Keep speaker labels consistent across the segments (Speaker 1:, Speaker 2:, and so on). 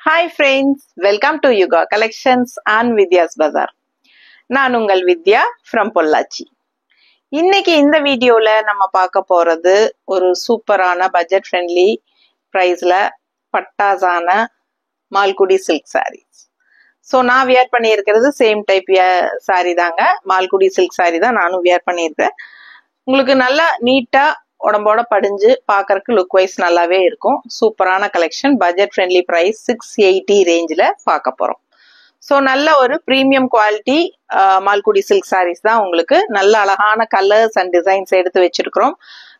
Speaker 1: Hi friends, welcome to Yuga Collections and Vidya's Bazaar. நான் உங்கள் வித்யா from Pollachi. இன்னைக்கு இந்த வீடியோல நம்ம பார்க்க போறது ஒரு சூப்பரான பட்ஜெட் ஃப்ரெண்ட்லி பிரைஸ்ல பட்டாசான மால்குடி சில்க் sarees. ஸோ நான் வியர் பண்ணியிருக்கிறது சேம் டைப் சாரி தாங்க. மால்குடி சில்க் சாரி தான் நானும் வியர் பண்ணியிருக்கேன். உங்களுக்கு நல்லா நீட்டா உடம்போட படிஞ்சு பார்க்கறதுக்கு லுக் வைஸ் நல்லாவே இருக்கும். சூப்பரான கலெக்ஷன், பட்ஜெட் ஃப்ரெண்ட்லி பிரைஸ் 680 ரேஞ்சில் பார்க்க போறோம். ஸோ நல்ல ஒரு premium quality Malgudi silk sarees தான். உங்களுக்கு நல்ல அழகான கலர்ஸ் அண்ட் டிசைன்ஸ் எடுத்து வச்சிருக்கிறோம்.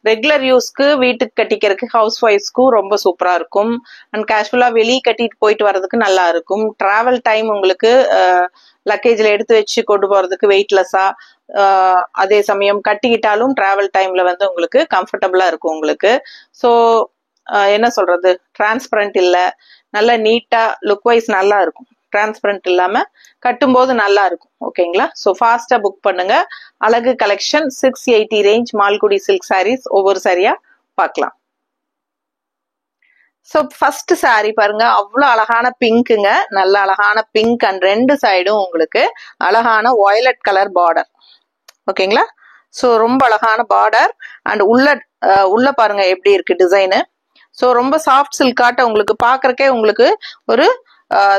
Speaker 1: ரெகுலர் யூஸ்க்கு வீட்டுக்கு கட்டிக்கிறதுக்கு ஹவுஸ் ஒய்ஃப்ஸ்க்கும் ரொம்ப சூப்பரா இருக்கும். அண்ட் கேஷுவலா வெளியே கட்டிட்டு போயிட்டு வர்றதுக்கு நல்லா இருக்கும். டிராவல் டைம் உங்களுக்கு லக்கேஜ்ல எடுத்து வச்சு கொண்டு போறதுக்கு வெயிட்லெஸ்ஸா, அதே சமயம் கட்டிக்கிட்டாலும் டிராவல் டைம்ல வந்து உங்களுக்கு கம்ஃபர்டபுளா இருக்கும் உங்களுக்கு. ஸோ என்ன சொல்றது, டிரான்ஸ்பரண்ட் இல்ல, நல்ல நீட்டா லுக் வைஸ் நல்லா இருக்கும். டிரான்ஸ்பரண்ட் இல்லாம கட்டும்போது நல்லா இருக்கும். ஓகேங்களா? ஸோ ஃபாஸ்டா புக் பண்ணுங்க. அழகு collection 680 range Malgudi silk sarees. ஒவ்வொரு சாரியா பார்க்கலாம். ஸோ ஃபர்ஸ்ட் சாரி பாருங்க, அவ்வளோ அழகான பிங்க்குங்க. நல்ல அழகான பிங்க் அண்ட் ரெண்டு சைடும் உங்களுக்கு அழகான வயலட் கலர் பார்டர். ஓகேங்களா? ஸோ ரொம்ப அழகான பார்டர் அண்ட் உள்ள பாருங்க எப்படி இருக்கு டிசைனு. ஸோ ரொம்ப சாஃப்ட் சில்காட்ட உங்களுக்கு பாக்குறக்கே உங்களுக்கு ஒரு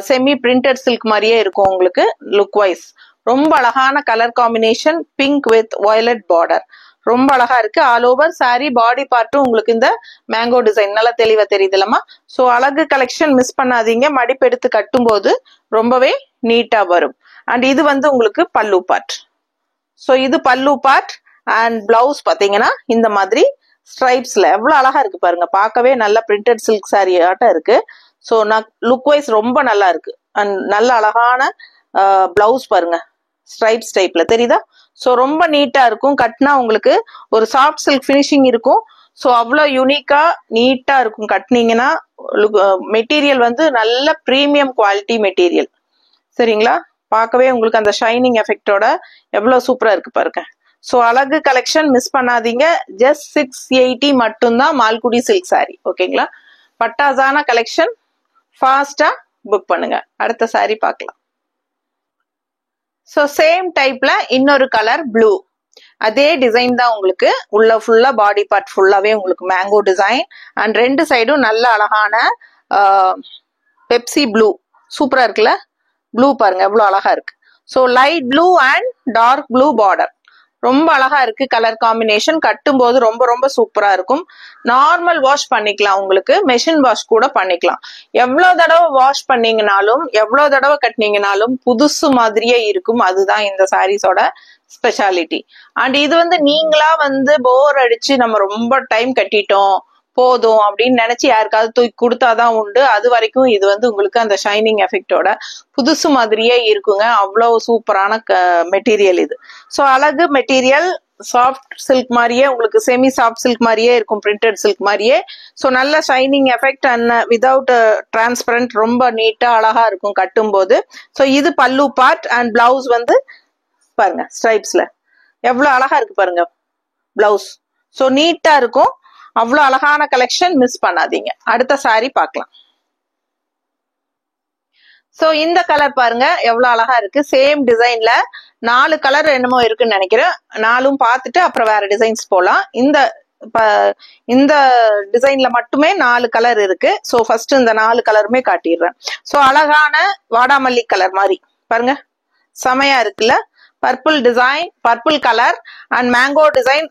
Speaker 1: செமி பிரிண்டட் சில்க் மாதிரியே இருக்கும் உங்களுக்கு லுக் வைஸ். ரொம்ப அழகான colour combination, pink with violet border. ரொம்ப அழகா இருக்கு. ஆல் ஓவர் சாரி பாடி பார்ட்டும் உங்களுக்கு இந்த மேங்கோ டிசைன் நல்லா தெளிவா தெரியுது இல்லமா? ஸோ அழகு கலெக்ஷன் மிஸ் பண்ணாதீங்க. மடிப்பு எடுத்து கட்டும் போது ரொம்பவே நீட்டா வரும். அண்ட் இது வந்து உங்களுக்கு பல்லு பார்ட். ஸோ இது பல்லு பார்ட் அண்ட் பிளவுஸ் பாத்தீங்கன்னா இந்த மாதிரி ஸ்ட்ரைப்ஸ்ல எவ்வளவு அழகா இருக்கு பாருங்க. பார்க்கவே நல்ல பிரிண்டட் சில்க் சாரி ஆட்டம் இருக்கு. ஸோ நான் லுக் வைஸ் ரொம்ப நல்லா இருக்கு. அண்ட் நல்ல அழகான பிளவுஸ் பாருங்க, ஸ்ட்ரைப்ஸ் டைப்ல தெரியுதா? ஸோ ரொம்ப நீட்டா இருக்கும். கட்டினா உங்களுக்கு ஒரு சாஃப்ட் சில்க் ஃபினிஷிங் இருக்கும். ஸோ அவ்வளோ யூனிக்கா நீட்டா இருக்கும் கட்டினீங்கன்னா. மெட்டீரியல் வந்து நல்ல ப்ரீமியம் குவாலிட்டி மெட்டீரியல். சரிங்களா? பார்க்கவே உங்களுக்கு அந்த ஷைனிங் எஃபெக்டோட எவ்வளவு சூப்பரா இருக்கு பாருங்க. ஸோ அழகு கலெக்ஷன் மிஸ் பண்ணாதீங்க. ஜஸ்ட் 680 மட்டும்தான் மால்குடி சில்க் சாரி. ஓகேங்களா? பட்டாசான கலெக்ஷன், ஃபாஸ்டா புக் பண்ணுங்க. அடுத்த சாரி பார்க்கலாம். ஸோ சேம் டைப்ல இன்னொரு கலர் ப்ளூ, அதே டிசைன் தான் உங்களுக்கு. உள்ள ஃபுல்லா பாடி பார்ட் ஃபுல்லாவே உங்களுக்கு மேங்கோ டிசைன் அண்ட் ரெண்டு சைடும் நல்ல அழகான பெப்சி ப்ளூ. சூப்பரா இருக்குல்ல? ப்ளூ பாருங்க எவ்வளவு அழகா இருக்கு. So light blue and dark blue border. ரொம்ப அழகா இருக்கு கலர் காம்பினேஷன். கட்டும் போது ரொம்ப ரொம்ப சூப்பரா இருக்கும். நார்மல் வாஷ் பண்ணிக்கலாம், உங்களுக்கு மெஷின் வாஷ் கூட பண்ணிக்கலாம். எவ்வளவு தடவை வாஷ் பண்ணீங்கனாலும் எவ்வளவு தடவை கட்டினீங்கனாலும் புதுசு மாதிரியே இருக்கும். அதுதான் இந்த சாரீஸோட ஸ்பெஷாலிட்டி. அண்ட் இது வந்து நீங்களா வந்து போர் அடிச்சு நம்ம ரொம்ப டைம் கட்டிட்டோம் போதும் அப்படின்னு நினைச்சு யாருக்காவது தூக்கி கொடுத்தாதான் உண்டு. அது வரைக்கும் இது வந்து உங்களுக்கு அந்த ஷைனிங் எஃபெக்டோட புதுசு மாதிரியே இருக்குங்க. அவ்வளவு சூப்பரான மெட்டீரியல் இது. ஸோ அழகு மெட்டீரியல், சாஃப்ட் சில்க் மாதிரியே உங்களுக்கு, செமி சாஃப்ட் சில்க் மாதிரியே இருக்கும், பிரிண்டட் சில்க் மாதிரியே. ஸோ நல்ல shining effect and without transparent, ரொம்ப நீட்டா அழகா இருக்கும் கட்டும் போது. ஸோ இது பல்லு பார்ட் அண்ட் பிளவுஸ் வந்து பாருங்க ஸ்ட்ரைப்ஸ்ல எவ்வளவு அழகா இருக்கு பாருங்க பிளவுஸ். ஸோ நீட்டா இருக்கும். அவ்வளவு அழகான கலெக்ஷன், மிஸ் பண்ணாதீங்க. அடுத்த சாரி பார்க்கலாம். சோ இந்த கலர் பாருங்க எவ்வளவு அழகா இருக்கு. சேம் டிசைன்ல 4 கலர் என்னமோ இருக்குன்னு நினைக்கிறேன். 4ம் பார்த்துட்டு அப்புறம் வேற டிசைன்ஸ் போலாம். இந்த டிசைன்ல மட்டுமே 4 கலர் இருக்கு. சோ ஃபர்ஸ்ட் இந்த 4 கலருமே காட்டிடுறேன். சோ அழகான வாடாமல்லி கலர் மாதிரி பாருங்க, செமையா இருக்குல்ல? Purple design, purple colour and mango design.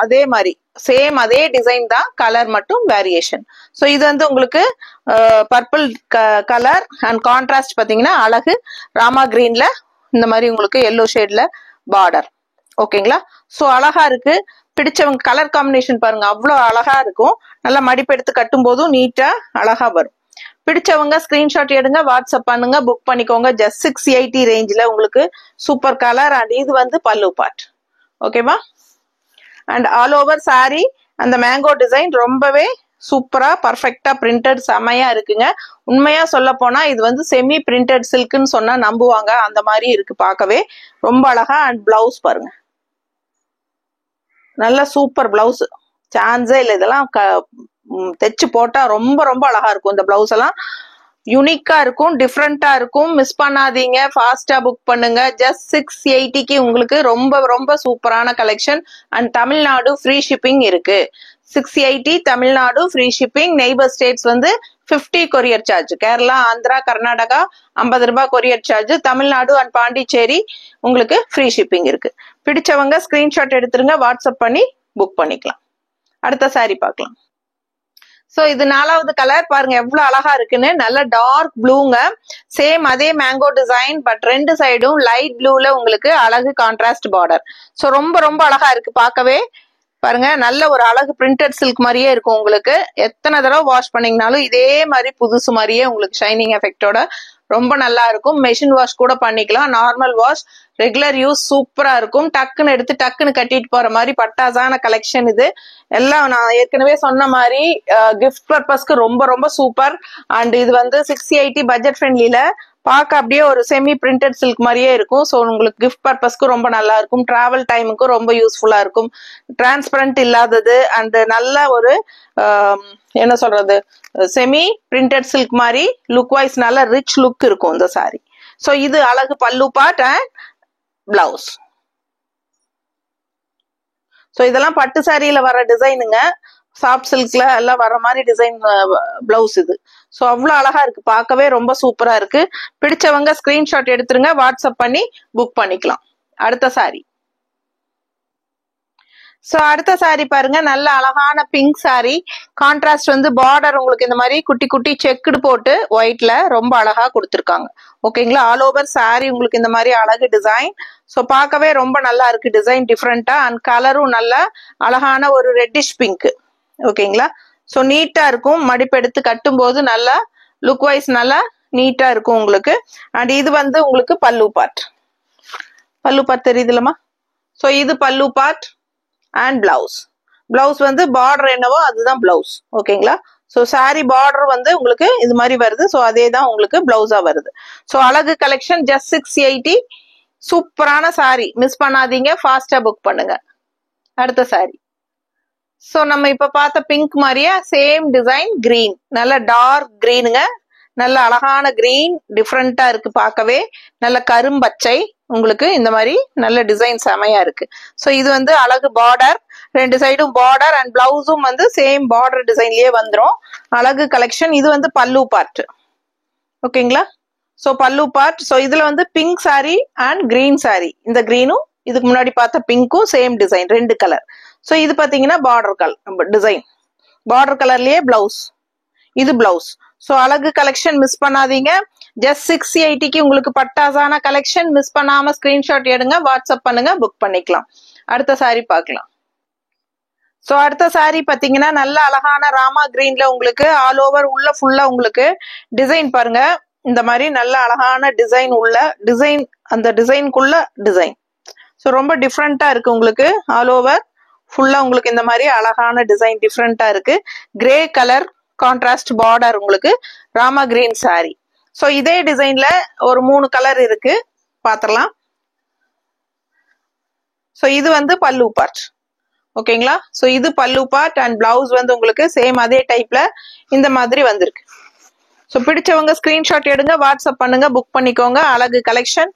Speaker 1: அதே மாதிரி சேம் அதே டிசைன் தான், கலர் மட்டும் வேரியேஷன். ஸோ இது வந்து உங்களுக்கு பர்பிள் கலர் அண்ட் கான்ட்ராஸ்ட் பாத்தீங்கன்னா அழகு ராமா கிரீன்ல இந்த மாதிரி உங்களுக்கு எல்லோ ஷேட்ல பார்டர். ஓகேங்களா? ஸோ அழகா இருக்கு. பிடிச்சவங்க கலர் காம்பினேஷன் பாருங்க அவ்வளோ அழகா இருக்கும். நல்லா மடிப்பெடுத்து கட்டும் போதும் நீட்டா அழகா வரும். பிடிச்சவங்க ஸ்கிரீன்ஷாட் எடுங்க, வாட்ஸ்அப் பண்ணுங்க, புக் பண்ணிக்கோங்க. ஜஸ்ட் 680 ரேஞ்சில் உங்களுக்கு சூப்பர் கலர். அண்ட் இது வந்து பல்லு பார்ட். ஓகேவா? அண்ட் ஆல் ஓவர் சாரி அந்த மேங்கோ டிசைன் ரொம்பவே சூப்பரா பர்ஃபெக்டா பிரிண்டட் செமையா இருக்குங்க. உண்மையா சொல்ல போனா இது வந்து செமி பிரிண்டட் சில்க்னு சொன்னா நம்புவாங்க. அந்த மாதிரி இருக்கு பார்க்கவே ரொம்ப அழகா. அண்ட் பிளவுஸ் பாருங்க, நல்ல சூப்பர் பிளவுஸ், சான்ஸே இல்லை. இதெல்லாம் தைச்சு போட்டா ரொம்ப ரொம்ப அழகா இருக்கும் இந்த பிளவுஸ் எல்லாம். யூனிக்கா இருக்கும், டிஃப்ரெண்டா இருக்கும். மிஸ் பண்ணாதீங்க, ஃபாஸ்டா புக் பண்ணுங்க. ஜஸ்ட் 680க்கு உங்களுக்கு ரொம்ப ரொம்ப சூப்பரான collection. And Tamil Nadu free shipping இருக்கு. 680 Tamil Nadu free shipping. Neighbour states வந்து 50 கொரியர் சார்ஜ். கேரளா, ஆந்திரா, கர்நாடகா 50 ரூபாய் courier charge. Tamil Nadu and Pondicherry உங்களுக்கு ஃப்ரீ ஷிப்பிங் இருக்கு. பிடிச்சவங்க ஸ்கிரீன்ஷாட் எடுத்துருங்க, வாட்ஸ்அப் பண்ணி புக் பண்ணிக்கலாம். அடுத்த சாரி பார்க்கலாம். சோ இது 4வது கலர் பாருங்க எவ்வளவு அழகா இருக்குன்னு. நல்ல டார்க் ப்ளூங்க. சேம் அதே மேங்கோ டிசைன், பட் ரெண்டு சைடும் லைட் ப்ளூல உங்களுக்கு அழகு கான்ட்ராஸ்ட் பார்டர். சோ ரொம்ப ரொம்ப அழகா இருக்கு பார்க்கவே. பாருங்க நல்ல ஒரு அழகு பிரிண்டட் சில்க் மாதிரியே இருக்கும் உங்களுக்கு. எத்தனை தடவை வாஷ் பண்ணீங்கனாலும் இதே மாதிரி புதுசு மாதிரியே உங்களுக்கு ஷைனிங் எஃபெக்டோட ரொம்ப நல்லா இருக்கும். மெஷின் வாஷ் கூட பண்ணிக்கலாம், நார்மல் வாஷ், ரெகுலர் யூஸ் சூப்பரா இருக்கும். டக்குன்னு எடுத்து டக்குன்னு கட்டிட்டு போற மாதிரி பட்டாசான கலெக்ஷன் இது. எல்லாம் நான் ஏற்கனவே சொன்ன மாதிரி கிஃப்ட் பர்பஸ்க்கு ரொம்ப ரொம்ப சூப்பர். அண்ட் இது வந்து 680 பட்ஜெட் ஃப்ரெண்ட்லில பார்க்க அப்படியே ஒரு செமி பிரிண்டட் சில்க் மாதிரியே இருக்கும். ஸோ உங்களுக்கு கிஃப்ட் பர்பஸ்க்கு ரொம்ப நல்லா இருக்கும். டிராவல் டைமுக்கும் ரொம்ப யூஸ்ஃபுல்லா இருக்கும். டிரான்ஸ்பரண்ட் இல்லாதது அண்ட் நல்ல ஒரு என்ன சொல்றது செமி பிரிண்டட் சில்க் மாதிரி லுக் வைஸ் நல்ல ரிச் லுக் இருக்கும் இந்த சாரி. ஸோ இது அழகு பல்லு பார்ட் அண்ட் பிளவுஸ். ஸோ இதெல்லாம் பட்டு சாரியில வர டிசைனுங்க. சாஃப்ட் சில்க்ல எல்லாம் வர மாதிரி டிசைன் பிளவுஸ் இது. ஸோ அவ்வளோ அழகா இருக்கு, பார்க்கவே ரொம்ப சூப்பரா இருக்கு. பிடிச்சவங்க ஸ்கிரீன்ஷாட் எடுத்துருங்க, வாட்ஸ்அப் பண்ணி புக் பண்ணிக்கலாம். அடுத்த சாரி. சோ அடுத்த சாரி பாருங்க, நல்ல அழகான பிங்க் சாரி. கான்ட்ராஸ்ட் வந்து பார்டர் உங்களுக்கு இந்த மாதிரி குட்டி குட்டி செக்குடு போட்டு ஒயிட்ல ரொம்ப அழகா கொடுத்துருக்காங்க. ஓகேங்களா, ஆல் ஓவர் சாரி உங்களுக்கு இந்த மாதிரி அழகு டிசைன். ஸோ பார்க்கவே ரொம்ப நல்லா இருக்கு டிசைன் டிஃப்ரெண்டா. அண்ட் கலரும் நல்ல அழகான ஒரு ரெட்டிஷ் பிங்க். ஓகேங்களா, ஸோ நீட்டா இருக்கும். மடிப்பு எடுத்து கட்டும் போது நல்லா லுக் வைஸ் நல்லா நீட்டா இருக்கும் உங்களுக்கு. அண்ட் இது வந்து உங்களுக்கு பல்லு பார்ட். பல்லு பார்ட் தெரியுதுலமா. ஸோ இது பல்லு பார்ட் அண்ட் பிளவுஸ். பிளவுஸ் வந்து பார்டர் என்னவோ அதுதான் பிளவுஸ். ஓகேங்களா, ஸோ சாரி பார்டர் வந்து உங்களுக்கு இது மாதிரி வருது. ஸோ அதே தான் உங்களுக்கு பிளவுஸா வருது. ஸோ அழகு கலெக்ஷன் ஜஸ்ட் 680. சூப்பரான சாரி, மிஸ் பண்ணாதீங்க, ஃபாஸ்டா புக் பண்ணுங்க. அடுத்த சாரி. ஸோ நம்ம இப்ப பார்த்த பிங்க் மாதிரியே சேம் டிசைன் கிரீன், நல்ல டார்க் கிரீனுங்க. நல்ல அழகான கிரீன், டிஃப்ரெண்டா இருக்கு பார்க்கவே. நல்ல கரும்பச்சை உங்களுக்கு இந்த மாதிரி நல்ல டிசைன் செமையா இருக்கு. ஸோ இது வந்து அழகு பார்டர், ரெண்டு சைடும் பார்டர் அண்ட் பிளவுஸும் வந்து சேம் பார்டர் டிசைன்லயே வந்துடும். அழகு கலெக்ஷன். இது வந்து பல்லு பார்ட். ஓகேங்களா, ஸோ பல்லு பார்ட். ஸோ இதுல வந்து pink sari and green sari. இந்த கிரீனும் இதுக்கு முன்னாடி பார்த்த பிங்க்கும் சேம் டிசைன், ரெண்டு கலர். ஸோ இது பாத்தீங்கன்னா பார்டர் கலர் டிசைன், பார்டர் கலர்லயே பிளவுஸ். இது பிளவுஸ். ஸோ அழகு கலெக்ஷன் மிஸ் பண்ணாதீங்க. ஜஸ்ட் 680க்கு உங்களுக்கு பட்டாசான கலெக்ஷன். மிஸ் பண்ணாம ஸ்கிரீன்ஷாட் எடுங்க, வாட்ஸ்அப் பண்ணுங்க, புக் பண்ணிக்கலாம். அடுத்த சாரி பார்க்கலாம். ஸோ அடுத்த சாரி பாத்தீங்கன்னா நல்ல அழகான ராமா கிரீன்ல உங்களுக்கு ஆல் ஓவர் உள்ள ஃபுல்லா உங்களுக்கு டிசைன் பாருங்க. இந்த மாதிரி நல்ல அழகான டிசைன் உள்ள டிசைன், அந்த டிசைனுக்குள்ள டிசைன். ஸோ ரொம்ப டிஃப்ரெண்டா இருக்கு உங்களுக்கு. ஆல் ஓவர் ஃபுல்லா உங்களுக்கு இந்த மாதிரி அழகான டிசைன் டிஃப்ரெண்டா இருக்கு. கிரே கலர் கான்ட்ராஸ்ட் பார்டர் உங்களுக்கு ராமா கிரீன் சாரி. ஸோ இதே டிசைன்ல ஒரு 3 கலர் இருக்கு, பாத்திரலாம். ஸோ இது வந்து பல்லு பார்ட். ஓகேங்களா, ஸோ இது பல்லு பார்ட் அண்ட் பிளவுஸ் வந்து உங்களுக்கு சேம் அதே டைப்ல இந்த மாதிரி வந்திருக்கு. ஸோ பிடிச்சவங்க ஸ்கிரீன்ஷாட் எடுங்க, வாட்ஸ்அப் பண்ணுங்க, புக் பண்ணிக்கோங்க. அழகு collection.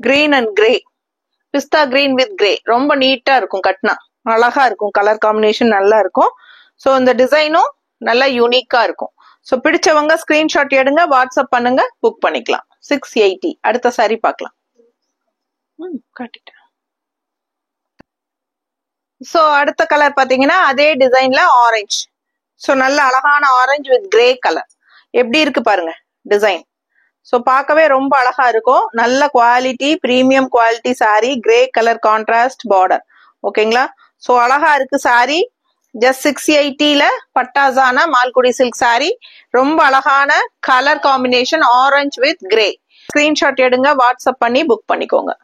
Speaker 1: Green and grey, pista green with grey, ரொம்ப நீட்டா இருக்கும். கட்னா அழகா இருக்கும், கலர் காம்பினேஷன் நல்லா இருக்கும். ஸோ இந்த டிசைனும் நல்லா யூனிக்கா இருக்கும். ஸோ பிடிச்சவங்க ஸ்கிரீன்ஷாட் எடுங்க, வாட்ஸ்அப் பண்ணுங்க, புக் பண்ணிக்கலாம். 680. அடுத்த சாரி பார்க்கலாம். காட்டிட்டேன். ஸோ அடுத்த கலர் பாத்தீங்கன்னா அதே டிசைன்ல ஆரஞ்சு. ஸோ நல்ல அழகான ஆரஞ்சு வித் கிரே கலர். எப்படி இருக்கு பாருங்க டிசைன். ஸோ பார்க்கவே ரொம்ப அழகா இருக்கும். நல்ல quality, premium quality sari. Grey colour contrast border. ஓகேங்களா, ஸோ அழகா இருக்கு சாரி. ஜஸ்ட் 680ல பட்டாசான மால்குடி சில்க் சாரி. ரொம்ப அழகான colour combination orange with grey. Screenshot எடுங்க, வாட்ஸ்அப் பண்ணி புக் பண்ணிக்கோங்க.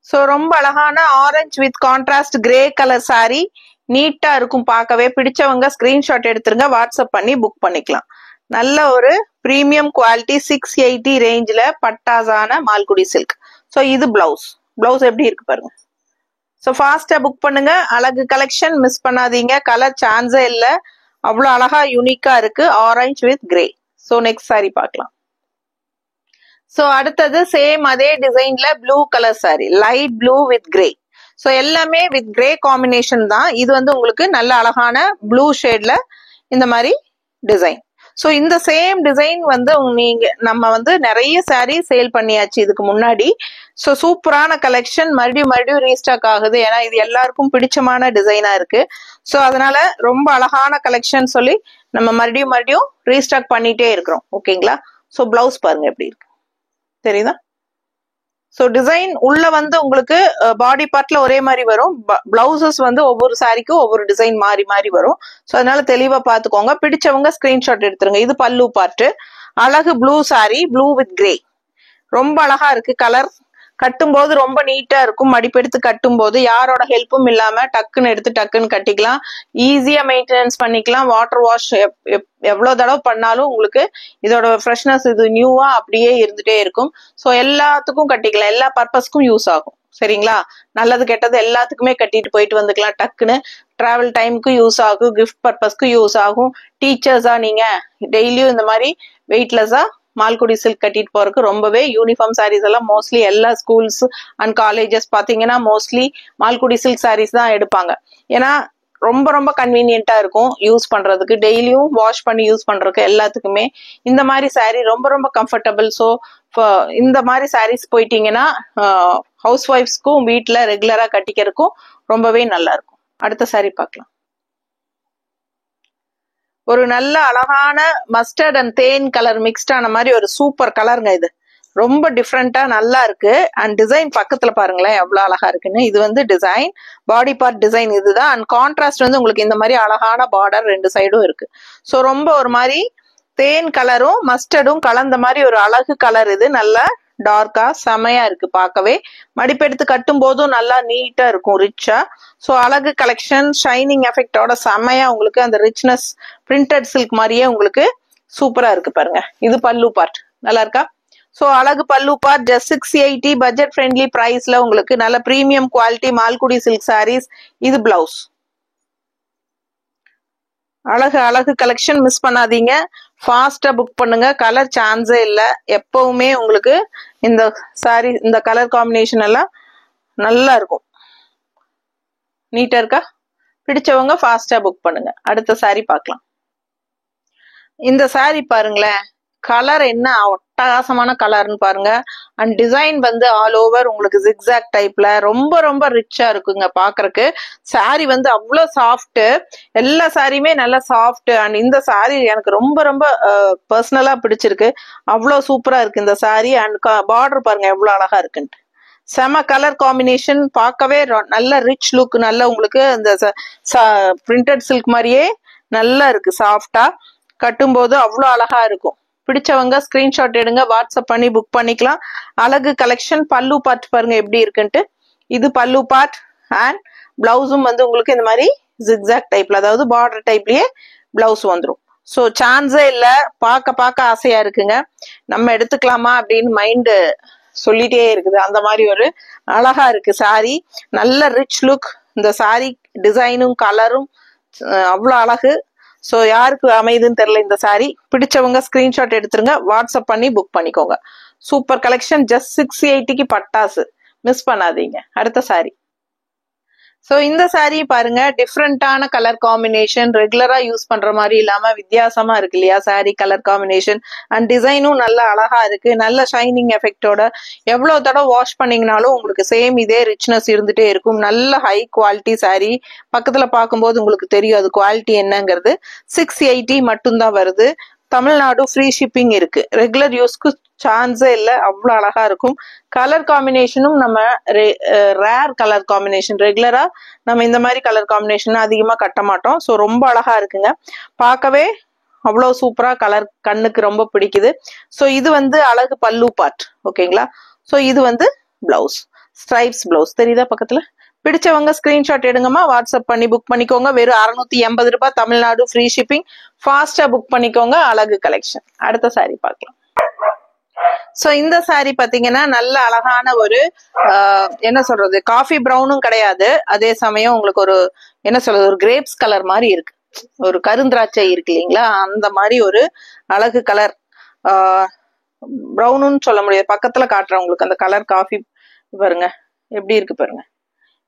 Speaker 1: ஸோ ரொம்ப அழகான orange with contrast grey colour sari. நீட்டா இருக்கும் பார்க்கவே. பிடிச்சவங்க ஸ்கிரீன்ஷாட் எடுத்துருங்க, வாட்ஸ்அப் பண்ணி புக் பண்ணிக்கலாம். நல்ல ஒரு பிரீமியம் குவாலிட்டி 680 ரேஞ்சில பட்டாசான மால்குடி சில்க். ஸோ இது பிளவுஸ். பிளவுஸ் எப்படி இருக்கு பாருங்க. ஸோ ஃபாஸ்டா புக் பண்ணுங்க. அழகு கலெக்ஷன் மிஸ் பண்ணாதீங்க. கலர் சான்ஸே இல்லை, அவ்வளோ அழகா யூனிக்கா இருக்கு. Orange with grey. So next sorry பார்க்கலாம். ஸோ அடுத்தது சேம் அதே டிசைன்ல blue colour sorry, light blue with grey. So எல்லாமே வித் கிரே காம்பினேஷன் தான். இது வந்து உங்களுக்கு நல்ல அழகான ப்ளூ ஷேட்ல இந்த மாதிரி டிசைன். ஸோ இந்த சேம் டிசைன் வந்து நம்ம வந்து நிறைய சாரீ சேல் பண்ணியாச்சு இதுக்கு முன்னாடி. ஸோ சூப்பரான கலெக்ஷன் மறுபடியும் ரீஸ்டாக் ஆகுது. ஏன்னா இது எல்லாருக்கும் பிடிச்சமான டிசைனா இருக்கு. ஸோ அதனால ரொம்ப அழகான கலெக்ஷன் சொல்லி நம்ம மறுபடியும் ரீஸ்டாக் பண்ணிட்டே இருக்கிறோம். ஓகேங்களா? ஸோ பிளவுஸ் பாருங்க எப்படி இருக்கு, தெரியுதா? ஸோ டிசைன் உள்ள வந்து உங்களுக்கு பாடி பார்ட்ல ஒரே மாதிரி வரும். பிளவுசஸ் வந்து ஒவ்வொரு சாரிக்கும் ஒவ்வொரு டிசைன் மாறி வரும். ஸோ அதனால தெளிவா பாத்துக்கோங்க. பிடிச்சவங்க ஸ்கிரீன்ஷாட் எடுத்துருங்க. இது பல்லு பார்ட். அழகு blue sorry, blue with grey. ரொம்ப அழகா இருக்கு. கலர் கட்டும்போது ரொம்ப நீட்டா இருக்கும். மடிப்பெடுத்து கட்டும்போது யாரோட ஹெல்ப்பும் இல்லாம டக்குன்னு எடுத்து டக்குன்னு கட்டிக்கலாம். ஈஸியா மெயின்டெனன்ஸ் பண்ணிக்கலாம். வாட்டர் வாஷ் எவ்வளவு தடவை பண்ணாலும் உங்களுக்கு இதோட ஃப்ரெஷ்னஸ் இது நியூவா அப்படியே இருந்துட்டே இருக்கும். ஸோ எல்லாத்துக்கும் கட்டிக்கலாம், எல்லா பர்பஸ்க்கும் யூஸ் ஆகும். சரிங்களா? நல்லது கெட்டது எல்லாத்துக்குமே கட்டிட்டு போயிட்டு வந்துக்கலாம். டக்குன்னு டிராவல் டைமுக்கு யூஸ் ஆகும், கிஃப்ட் பர்பஸ்க்கு யூஸ் ஆகும். டீச்சர்ஸா நீங்க டெய்லியும் இந்த மாதிரி வெயிட்லெஸ்ஸா மால்குடி சில்க் கட்டிட்டு போறதுக்கு ரொம்பவே யூனிஃபார்ம் சாரீஸ் எல்லாம் மோஸ்ட்லி எல்லா ஸ்கூல்ஸ் அண்ட் காலேஜஸ் பாத்தீங்கன்னா மோஸ்ட்லி மால்குடி சில்க் சாரீஸ் தான் எடுப்பாங்க. ஏன்னா ரொம்ப கன்வீனியன்ட்டா இருக்கும் யூஸ் பண்றதுக்கு. டெய்லியும் வாஷ் பண்ணி யூஸ் பண்றதுக்கு எல்லாத்துக்குமே இந்த மாதிரி சாரீ ரொம்ப கம்ஃபர்டபுள். ஸோ இந்த மாதிரி சாரீஸ் போயிட்டீங்கன்னா ஹவுஸ் ஒய்ஃப்ஸ்க்கும் வீட்டுல ரெகுலரா கட்டிக்கிறதுக்கும் ரொம்பவே நல்லா இருக்கும். அடுத்த சாரீ பார்க்கலாம். ஒரு நல்ல அழகான mustard and than colour mixed ஆன மாதிரி ஒரு சூப்பர் கலருங்க. இது ரொம்ப டிஃப்ரெண்டா நல்லா இருக்கு. அண்ட் டிசைன் பக்கத்துல பாருங்களேன் எவ்வளவு அழகா இருக்குன்னு. இது வந்து டிசைன், பாடி பார்ட் டிசைன் இதுதான். அண்ட் கான்ட்ராஸ்ட் வந்து உங்களுக்கு இந்த மாதிரி அழகான பார்டர் ரெண்டு சைடும் இருக்கு. ஸோ ரொம்ப ஒரு மாதிரி தேன் கலரும் மஸ்டர்டும் கலந்த மாதிரி ஒரு அழகு கலர். இது நல்ல டார்க்கா செமையா இருக்கு பார்க்கவே. மடிப்பெடுத்து கட்டும் போதும் நல்லா நீட்டா இருக்கும், ரிச்சா. ஸோ அழகு கலெக்ஷன், ஷைனிங் எஃபெக்டோட செமையா உங்களுக்கு அந்த ரிச்னஸ் பிரிண்டட் சில்க் மாதிரியே உங்களுக்கு சூப்பரா இருக்கு பாருங்க. இது பல்லு பார்ட் நல்லா இருக்கா? ஸோ அழகு பல்லு பார்ட் ஜஸ்ட் 680 பட்ஜெட் ஃப்ரெண்ட்லி பிரைஸ்ல உங்களுக்கு நல்ல premium quality Malgudi silk sarees. இது பிளவுஸ். அழகு கலெக்ஷன் மிஸ் பண்ணாதீங்க. ஃபாஸ்டா புக் பண்ணுங்க. கலர் சான்ஸே இல்லை. எப்பவுமே உங்களுக்கு இந்த சாரி இந்த கலர் காம்பினேஷன் எல்லாம் நல்லா இருக்கும். நீட்டா இருக்கா? பிடிச்சவங்க ஃபாஸ்டா புக் பண்ணுங்க. அடுத்த சாரி பார்க்கலாம். இந்த சாரி பாருங்களேன், கலர் என்ன அட்டகாசமான கலர்னு பாருங்க. அண்ட் டிசைன் வந்து ஆல் ஓவர் உங்களுக்கு ஜிக்ஸாக் டைப்ல ரொம்ப ரிச்சா இருக்குங்க பாக்குறதுக்கு. சாரி வந்து அவ்வளவு சாஃப்ட். எல்லா சாரியுமே நல்லா சாஃப்ட். அண்ட் இந்த சாரி எனக்கு ரொம்ப பர்சனலா பிடிச்சிருக்கு. அவ்வளவு சூப்பரா இருக்கு இந்த சாரி. அண்ட் பார்டர் பாருங்க எவ்வளவு அழகா இருக்குன்ட்டு. செம கலர் காம்பினேஷன், பார்க்கவே நல்ல ரிச் லுக். நல்ல உங்களுக்கு இந்த பிரிண்டட் சில்க் மாதிரியே நல்லா இருக்கு. சாஃப்டா கட்டும்போது அவ்வளோ அழகா இருக்கும். பிடிச்சவங்க ஸ்கிரீன்ஷாட் எடுங்க, வாட்ஸ்அப் பண்ணி புக் பண்ணிக்கலாம். அழகு கலெக்ஷன். பல்லு பார்ட் பாருங்க எப்படி இருக்குன்ட்டு. இது பல்லு பார்ட். அண்ட் பிளவுஸும் வந்து உங்களுக்கு இந்த மாதிரி ஜிக்ஸாக் டைப்ல, அதாவது பார்டர் டைப்லயே பிளவுஸ் வந்துடும். ஸோ சான்ஸே இல்லை. பார்க்க ஆசையா இருக்குங்க. நம்ம எடுத்துக்கலாமா அப்படின்னு மைண்டு சொல்லிட்டே இருக்குது. அந்த மாதிரி ஒரு அழகா இருக்கு சாரி. நல்ல ரிச் லுக். இந்த சாரி டிசைனும் கலரும் அவ்வளோ அழகு. ஸோ யாருக்கு அமைதுன்னு தெரியல இந்த சாரி. பிடிச்சவங்க ஸ்கிரீன்ஷாட் எடுத்துருங்க, வாட்ஸ்அப் பண்ணி புக் பண்ணிக்கோங்க. Super collection. ஜஸ்ட் 680 பட்டாசு. மிஸ் பண்ணாதீங்க. அடுத்த சாரி. ஸோ இந்த சாரி பாருங்க, டிஃப்ரெண்டான கலர் காம்பினேஷன். ரெகுலரா யூஸ் பண்ற மாதிரி இல்லாம வித்தியாசமா இருக்கு இல்லையா சாரி கலர் காம்பினேஷன். அண்ட் டிசைனும் நல்ல அழகா இருக்கு. நல்ல ஷைனிங் எஃபெக்டோட எவ்வளவு தடவை வாஷ் பண்ணீங்கனாலும் உங்களுக்கு சேம் இதே ரிச்னஸ் இருந்துட்டே இருக்கும். நல்ல ஹை குவாலிட்டி சாரி. பக்கத்துல பார்க்கும்போது உங்களுக்கு தெரியும் அது குவாலிட்டி என்னங்கிறது. 680 மட்டும்தான் வருது. தமிழ்நாடு ஃப்ரீ ஷிப்பிங் இருக்கு. ரெகுலர் யூஸ்க்கு சான்ஸே இல்லை. அவ்வளோ அழகா இருக்கும். கலர் காம்பினேஷனும் நம்ம ரேர் கலர் காம்பினேஷன். ரெகுலரா நம்ம இந்த மாதிரி கலர் காம்பினேஷன் அதிகமா கட்ட மாட்டோம். ஸோ ரொம்ப அழகா இருக்குங்க. பார்க்கவே அவ்வளோ சூப்பரா கலர் கண்ணுக்கு ரொம்ப பிடிக்குது. ஸோ இது வந்து அழகு பல்லு பார்ட். ஓகேங்களா? ஸோ இது வந்து பிளவுஸ், ஸ்ட்ரைப்ஸ் பிளவுஸ். தெரியுதா பக்கத்துல? பிடிச்சவங்க ஸ்கிரீன்ஷாட் எடுங்கம்மா, வாட்ஸ்அப் பண்ணி புக் பண்ணிக்கோங்க. வெறும் 680 ரூபாய். Tamil Nadu free shipping. ஃபாஸ்டா புக் பண்ணிக்கோங்க. அழகு கலெக்ஷன். அடுத்த சாரி பார்க்கலாம். சோ இந்த சாரி பாத்தீங்கன்னா நல்ல அழகான ஒரு என்ன சொல்றது, காஃபி ப்ரௌனும் கிடையாது, அதே சமயம் உங்களுக்கு ஒரு என்ன சொல்றது, ஒரு கிரேப்ஸ் கலர் மாதிரி இருக்கு, ஒரு கருந்திராட்சை இருக்கு இல்லைங்களா, அந்த மாதிரி ஒரு அழகு கலர். ப்ரௌனுன்னு சொல்ல முடியாது, பக்கத்துல காட்டுறேன் உங்களுக்கு அந்த கலர். காஃபி பாருங்க எப்படி இருக்கு பாருங்க,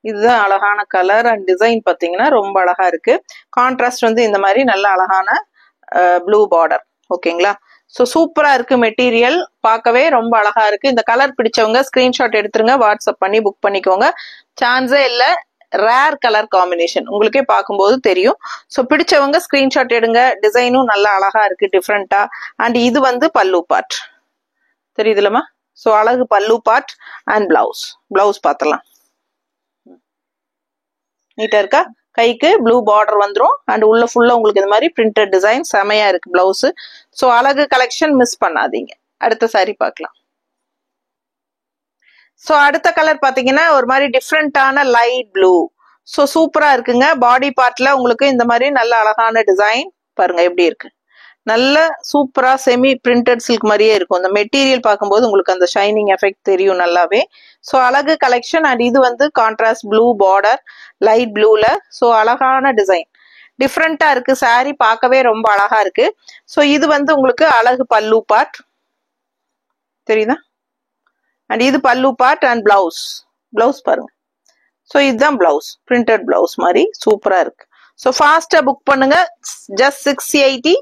Speaker 1: இதுதான் அழகான கலர் அண்ட் டிசைன். பாத்தீங்கன்னா ரொம்ப அழகா இருக்கு. கான்ட்ராஸ்ட் வந்து இந்த மாதிரி நல்ல அழகான ப்ளூ பார்டர். ஓகேங்களா, ஸோ சூப்பரா இருக்கு மெட்டீரியல், பார்க்கவே ரொம்ப அழகா இருக்கு. இந்த கலர் பிடிச்சவங்க ஸ்கிரீன்ஷாட் எடுத்துருங்க, வாட்ஸ்அப் பண்ணி புக் பண்ணிக்கோங்க. சான்ஸே இல்ல, ரேர் கலர் காம்பினேஷன், உங்களுக்கே பார்க்கும்போது தெரியும். ஸோ பிடிச்சவங்க ஸ்கிரீன்ஷாட் எடுங்க. டிசைனும் நல்லா அழகா இருக்கு, டிஃப்ரெண்டா. அண்ட் இது வந்து பல்லு பார்ட் தெரியுதுலமா. ஸோ அழகு பல்லு பார்ட் அண்ட் பிளவுஸ் பார்த்தலாம். நீட்டா இருக்கா, கைக்கு ப்ளூ பார்டர் வந்துரும் அண்ட் உள்ள ஃபுல்லா உங்களுக்கு இந்த மாதிரி பிரிண்டட் டிசைன் செமையா இருக்கு பிளவுஸ். ஸோ அழகு கலெக்ஷன் மிஸ் பண்ணாதீங்க. அடுத்த சாரி பார்க்கலாம். ஸோ அடுத்த கலர் பாத்தீங்கன்னா ஒரு மாதிரி டிஃப்ரெண்டான லைட் ப்ளூ. ஸோ சூப்பரா இருக்குங்க. பாடி பார்ட்ல உங்களுக்கு இந்த மாதிரி நல்ல அழகான டிசைன் பாருங்க எப்படி இருக்கு, நல்ல சூப்பரா செமி பிரிண்டட் சில்க் மாதிரியே இருக்கும். இந்த மெட்டீரியல் பார்க்கும்போது உங்களுக்கு அந்த ஷைனிங் எஃபெக்ட் தெரியும் நல்லாவே. ஸோ அழகு கலெக்ஷன் அண்ட் இது வந்து கான்ட்ராஸ்ட் ப்ளூ பார்டர் லைட் ப்ளூல. ஸோ அழகான டிசைன், டிஃப்ரெண்டா இருக்கு சாரி, பார்க்கவே ரொம்ப அழகா இருக்கு. ஸோ இது வந்து உங்களுக்கு அழகு பல்லு பார்ட் தெரியுதா, அண்ட் இது பல்லு பார்ட் அண்ட் பிளவுஸ் பாருங்க. ஸோ இதுதான் பிளவுஸ், பிரிண்டட் பிளவுஸ் மாதிரி சூப்பரா இருக்கு. ஸோ ஃபாஸ்டா புக் பண்ணுங்க, ஜஸ்ட் 680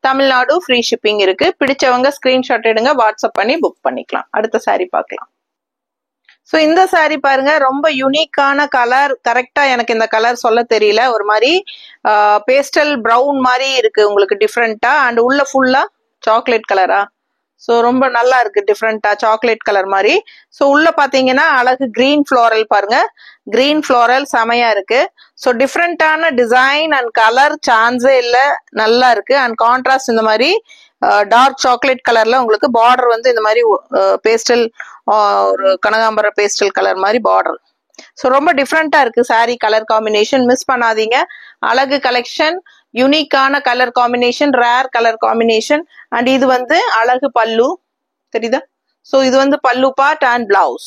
Speaker 1: தமிழ்நாடு ஃப்ரீ ஷிப்பிங் இருக்கு. பிடிச்சவங்க ஸ்கிரீன்ஷாட் எடுங்க, வாட்ஸ்அப் பண்ணி புக் பண்ணிக்கலாம். அடுத்த சாரி பார்க்கலாம். ஸோ இந்த சாரி பாருங்க, ரொம்ப யூனிக்கான கலர். கரெக்டா எனக்கு இந்த கலர் சொல்ல தெரியல, ஒரு மாதிரி பேஸ்டல் ப்ரௌன் மாதிரி இருக்கு உங்களுக்கு டிஃப்ரெண்டா. அண்ட் உள்ள ஃபுல்லா சாக்லேட் கலரா. ஸோ ரொம்ப நல்லா இருக்கு, டிஃப்ரெண்டா சாக்லேட் கலர் மாதிரி. ஸோ உள்ள பாத்தீங்கன்னா அழகு கிரீன் ஃப்ளோரல் பாருங்க, கிரீன் ஃப்ளோரல் செமையா இருக்கு. ஸோ டிஃப்ரெண்டான டிசைன் அண்ட் கலர் சான்ஸே இல்ல, நல்லா இருக்கு. அண்ட் கான்ட்ராஸ்ட் இந்த மாதிரி டார்க் சாக்லேட் கலர்ல உங்களுக்கு பார்டர் வந்து இந்த மாதிரி பேஸ்டல், ஒரு கனகாம்பர பேஸ்டல் கலர் மாதிரி பார்டர். ஸோ ரொம்ப டிஃப்ரெண்டா இருக்கு சாரி கலர் காம்பினேஷன், மிஸ் பண்ணாதீங்க. அழகு கலெக்ஷன், யூனிக்கான colour combination, rare colour combination. And இது வந்து அழகு பல்லு தெரியுதா. ஸோ இது வந்து பல்லு பார்ட் அண்ட் பிளவுஸ்,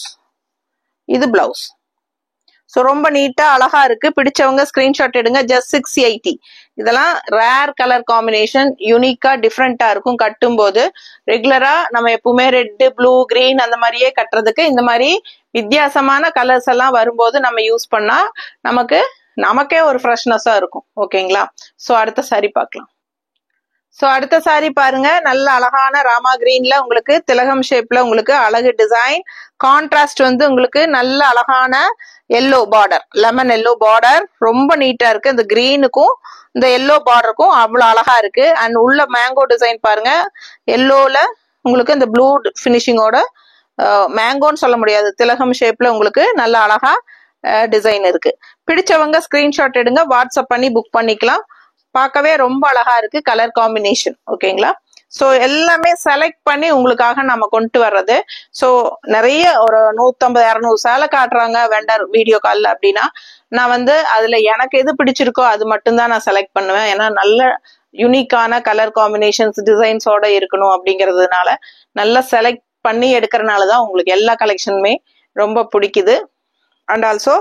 Speaker 1: இது பிளவுஸ். ஸோ ரொம்ப நீட்டா அழகா இருக்கு. பிடிச்சவங்க ஸ்கிரீன்ஷாட் எடுங்க, ஜஸ்ட் 680. இதெல்லாம் ரேர் கலர் காம்பினேஷன், யூனிக்கா டிஃப்ரெண்டா இருக்கும். கட்டும் போது ரெகுலரா நம்ம எப்பவுமே ரெட் ப்ளூ கிரீன் அந்த மாதிரியே கட்டுறதுக்கு இந்த மாதிரி வித்தியாசமான கலர்ஸ் எல்லாம் வரும்போது நம்ம யூஸ் பண்ணா நமக்கே ஒரு ஃப்ரெஷ்னஸா இருக்கும். ஓகேங்களா, ஸோ அடுத்த சாரி பார்க்கலாம். ஸோ அடுத்த சாரி பாருங்க, நல்ல அழகான ராமா கிரீன்ல உங்களுக்கு திலகம் ஷேப்ல உங்களுக்கு அழகு டிசைன். கான்ட்ராஸ்ட் வந்து உங்களுக்கு நல்ல அழகான yellow border, lemon yellow border ரொம்ப நீட்டா இருக்கு. இந்த கிரீனுக்கும் இந்த எல்லோ பார்டருக்கும் அவ்வளவு அழகா இருக்கு. அண்ட் உள்ள மேங்கோ டிசைன் பாருங்க, எல்லோல உங்களுக்கு இந்த ப்ளூ பினிஷிங்கோட, மேங்கோன்னு சொல்ல முடியாது, திலகம் ஷேப்ல உங்களுக்கு நல்ல அழகா டிசைன் இருக்கு. பிடிச்சவங்க ஸ்கிரீன்ஷாட் எடுங்க, வாட்ஸ்அப் பண்ணி புக் பண்ணிக்கலாம். பார்க்கவே ரொம்ப அழகா இருக்கு கலர் காம்பினேஷன். ஓகேங்களா, ஸோ எல்லாமே செலக்ட் பண்ணி உங்களுக்காக நம்ம கொண்டு வர்றது. ஸோ நிறைய ஒரு 150-200 சேலை காட்டுறாங்க வெண்டர் வீடியோ காலில் அப்படின்னா, நான் வந்து அதுல எனக்கு எது பிடிச்சிருக்கோ அது மட்டும்தான் நான் செலக்ட் பண்ணுவேன். ஏன்னா நல்ல யூனிக்கான கலர் காம்பினேஷன்ஸ் டிசைன்ஸோட இருக்கணும் அப்படிங்கிறதுனால நல்லா செலக்ட் பண்ணி எடுக்கிறதுனாலதான் உங்களுக்கு எல்லா கலெக்ஷனுமே ரொம்ப பிடிக்குது. அண்ட் ஆல்சோ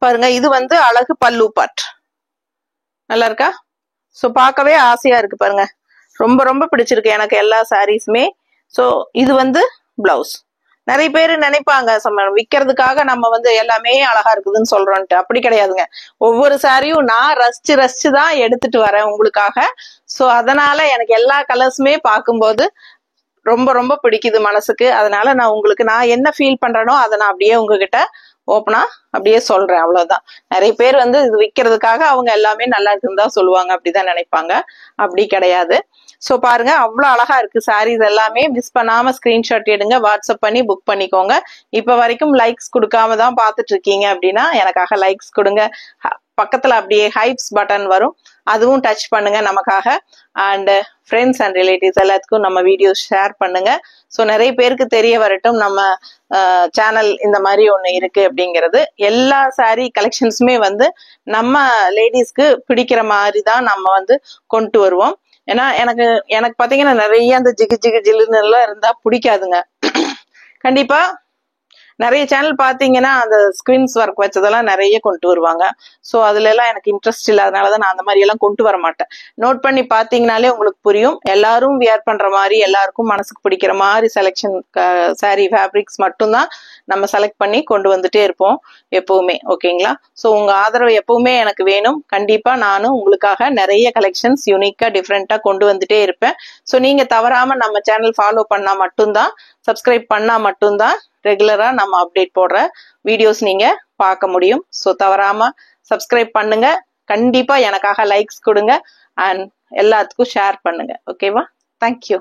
Speaker 1: பாருங்க, இது வந்து அழகு பல்லு பார்ட் நல்லா இருக்கா. ஸோ பார்க்கவே ஆசையா இருக்கு பாருங்க, ரொம்ப ரொம்ப பிடிச்சிருக்கு எனக்கு எல்லா சாரீஸுமே. ஸோ இது வந்து பிளவுஸ். நிறைய பேர் நினைப்பாங்க விற்கிறதுக்காக நம்ம வந்து எல்லாமே அழகா இருக்குதுன்னு சொல்றோன்ட்டு, அப்படி கிடையாதுங்க. ஒவ்வொரு சாரியும் நான் ரசிச்சு தான் எடுத்துட்டு வரேன் உங்களுக்காக. ஸோ அதனால எனக்கு எல்லா கலர்ஸுமே பார்க்கும்போது ரொம்ப ரொம்ப பிடிக்குது மனசுக்கு. அதனால நான் என்ன ஃபீல் பண்றேனோ அதை நான் அப்படியே உங்ககிட்ட ஓப்பனா அப்படியே சொல்றேன், அவ்வளவுதான். நிறைய பேர் வந்து இது விற்கிறதுக்காக அவங்க எல்லாமே நல்லா இருக்குன்னு தான் சொல்லுவாங்க, அப்படிதான் நினைப்பாங்க. அப்படி கிடையாது. ஸோ பாருங்க, அவ்வளவு அழகா இருக்கு சாரீஸ் எல்லாமே. மிஸ் பண்ணாம ஸ்கிரீன்ஷாட் எடுங்க, வாட்ஸ்அப் பண்ணி புக் பண்ணிக்கோங்க. இப்ப வரைக்கும் லைக்ஸ் கொடுக்காம தான் பாத்துட்டு இருக்கீங்க அப்படின்னா எனக்காக லைக்ஸ் கொடுங்க. பக்கத்துல அப்படியே ஹைப்ஸ் பட்டன் வரும், அதுவும் டச் பண்ணுங்க நமக்காக. அண்ட் ஃப்ரெண்ட்ஸ் அண்ட் ரிலேட்டிவ்ஸ் எல்லாத்துக்கும் நம்ம வீடியோஸ் ஷேர் பண்ணுங்க. ஸோ நிறைய பேருக்கு தெரிய வரட்டும் நம்ம சேனல் இந்த மாதிரி ஒண்ணு இருக்கு அப்படிங்கிறது. எல்லா சாரீ கலெக்ஷன்ஸுமே வந்து நம்ம லேடிஸ்க்கு பிடிக்கிற மாதிரி தான் நம்ம வந்து கொண்டு வருவோம். ஏன்னா எனக்கு பாத்தீங்கன்னா நிறைய அந்த ஜிகு ஜிகு ஜில்லுன்னு எல்லாம் இருந்தா பிடிக்காதுங்க. கண்டிப்பா நிறைய சேனல் பாத்தீங்கன்னா அந்த ஸ்கிரீன்ஸ் ஒர்க் வச்சதெல்லாம் நிறைய கொண்டு வருவாங்க. ஸோ அதுல எல்லாம் எனக்கு இன்ட்ரெஸ்ட் இல்லை. அதனாலதான் நான் அந்த மாதிரி எல்லாம் கொண்டு வர மாட்டேன். நோட் பண்ணி பாத்தீங்கன்னாலே உங்களுக்கு புரியும். எல்லாரும் வியர் பண்ற மாதிரி, எல்லாருக்கும் மனசுக்கு பிடிக்கிற மாதிரி செலெக்ஷன் சாரி ஃபேப்ரிக்ஸ் மட்டும்தான் நம்ம செலக்ட் பண்ணி கொண்டு வந்துட்டே இருப்போம் எப்பவுமே. ஓகேங்களா? ஸோ உங்க ஆதரவு எப்பவுமே எனக்கு வேணும். கண்டிப்பா நானும் உங்களுக்காக நிறைய கலெக்ஷன்ஸ் யூனிக்கா டிஃப்ரெண்டா கொண்டு வந்துட்டே இருப்பேன். ஸோ நீங்க தவறாம நம்ம சேனல் ஃபாலோ பண்ணா மட்டும்தான், சப்ஸ்கிரைப் பண்ணா மட்டும்தான் ரெகுலரா நம்ம அப்டேட் போடுற வீடியோஸ் நீங்க பார்க்க முடியும். ஸோ தவறாம சப்ஸ்கிரைப் பண்ணுங்க. கண்டிப்பா எனக்காக லைக்ஸ் கொடுங்க அண்ட் எல்லாத்துக்கும் ஷேர் பண்ணுங்க. ஓகேவா? தேங்க்யூ.